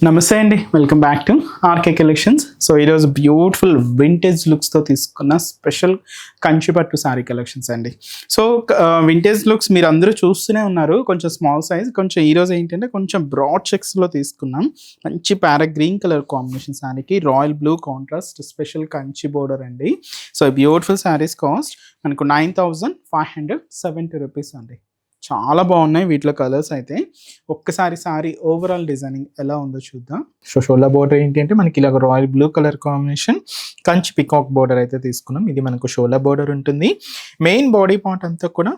నమస్తే అండి, welcome back to RK collections. So ఈరోజు బ్యూటిఫుల్ వింటేజ్ లుక్స్తో తీసుకున్న స్పెషల్ కంచిపట్టు శారీ కలెక్షన్స్ అండి. సో వింటేజ్ లుక్స్ మీరు అందరూ చూస్తూనే ఉన్నారు, కొంచెం స్మాల్ సైజ్. కొంచెం ఈరోజు ఏంటంటే కొంచెం బ్రాడ్ చెక్స్లో తీసుకున్నాం. మంచి ప్యారా గ్రీన్ కలర్ కాంబినేషన్ శారీకి royal blue contrast special Kanchi border అండి. సో బ్యూటిఫుల్ శారీస్ కాస్ట్ మనకు 9,570 రూపీస్ అండి. చాలా బాగున్నాయి వీటిలో కలర్స్ అయితే. ఒక్కసారి సారీ ఓవరాల్ డిజైనింగ్ ఎలా ఉందో చూద్దాం. సో షోల్డర్ బోర్డర్ ఏంటి అంటే మనకి ఇలాగ royal blue colour combination Kanchi peacock border అయితే తీసుకున్నాం. ఇది మనకు షోల్డర్ బోర్డర్ ఉంటుంది. మెయిన్ బాడీ పార్ట్ అంతా కూడా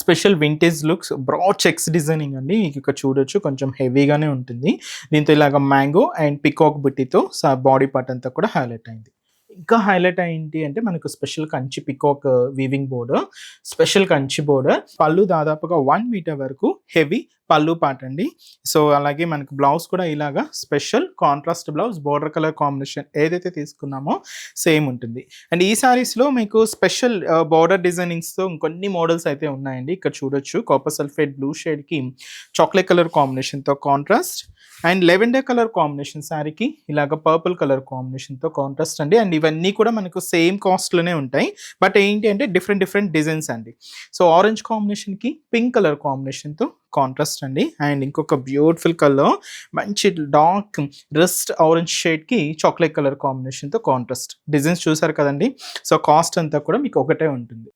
special vintage looks broad checks designing అండి. మీకు ఇక్కడ చూడొచ్చు కొంచెం హెవీగానే ఉంటుంది. దీంతో ఇలాగ మ్యాంగో అండ్ పికాక్ బుట్టితో బాడీ పార్ట్ అంతా కూడా హైలైట్ అయింది. ఇంకా హైలైట్ ఏంటి అంటే మనకు special Kanchi peacock weaving border, special Kanchi border. పళ్ళు దాదాపుగా 1 మీటర్ వరకు హెవీ పళ్ళు పాట అండి. సో అలాగే మనకు బ్లౌజ్ కూడా ఇలాగా special contrast blouse, border colour combination ఏదైతే తీసుకున్నామో సేమ్ ఉంటుంది. అండ్ ఈ సారీస్లో మీకు స్పెషల్ బోర్డర్ డిజైనింగ్స్తో ఇంకొన్ని మోడల్స్ అయితే ఉన్నాయండి. ఇక్కడ చూడొచ్చు కాపర్ సల్ఫేట్ బ్లూ షేడ్కి చాక్లెట్ కలర్ కాంబినేషన్తో contrast, and lavender colour combination శారీకి ఇలాగ పర్పుల్ కలర్ కాంబినేషన్తో కాంట్రాస్ట్ అండి. అండ్ ఇవన్నీ కూడా మనకు సేమ్ కాస్ట్లోనే ఉంటాయి, బట్ ఏంటి అంటే డిఫరెంట్ డిజైన్స్ అండి. సో ఆరెంజ్ కాంబినేషన్కి పింక్ కలర్ కాంబినేషన్తో కాంట్రాస్ట్ అండి. అండ్ ఇంకొక బ్యూటిఫుల్ కలర్ మంచి డార్క్ రస్ట్ ఆరెంజ్ షేడ్కి చాక్లెట్ కలర్ కాంబినేషన్తో కాంట్రాస్ట్ డిజైన్స్ చూసారు కదండి. సో కాస్ట్ అంతా కూడా మీకు ఒకటే ఉంటుంది.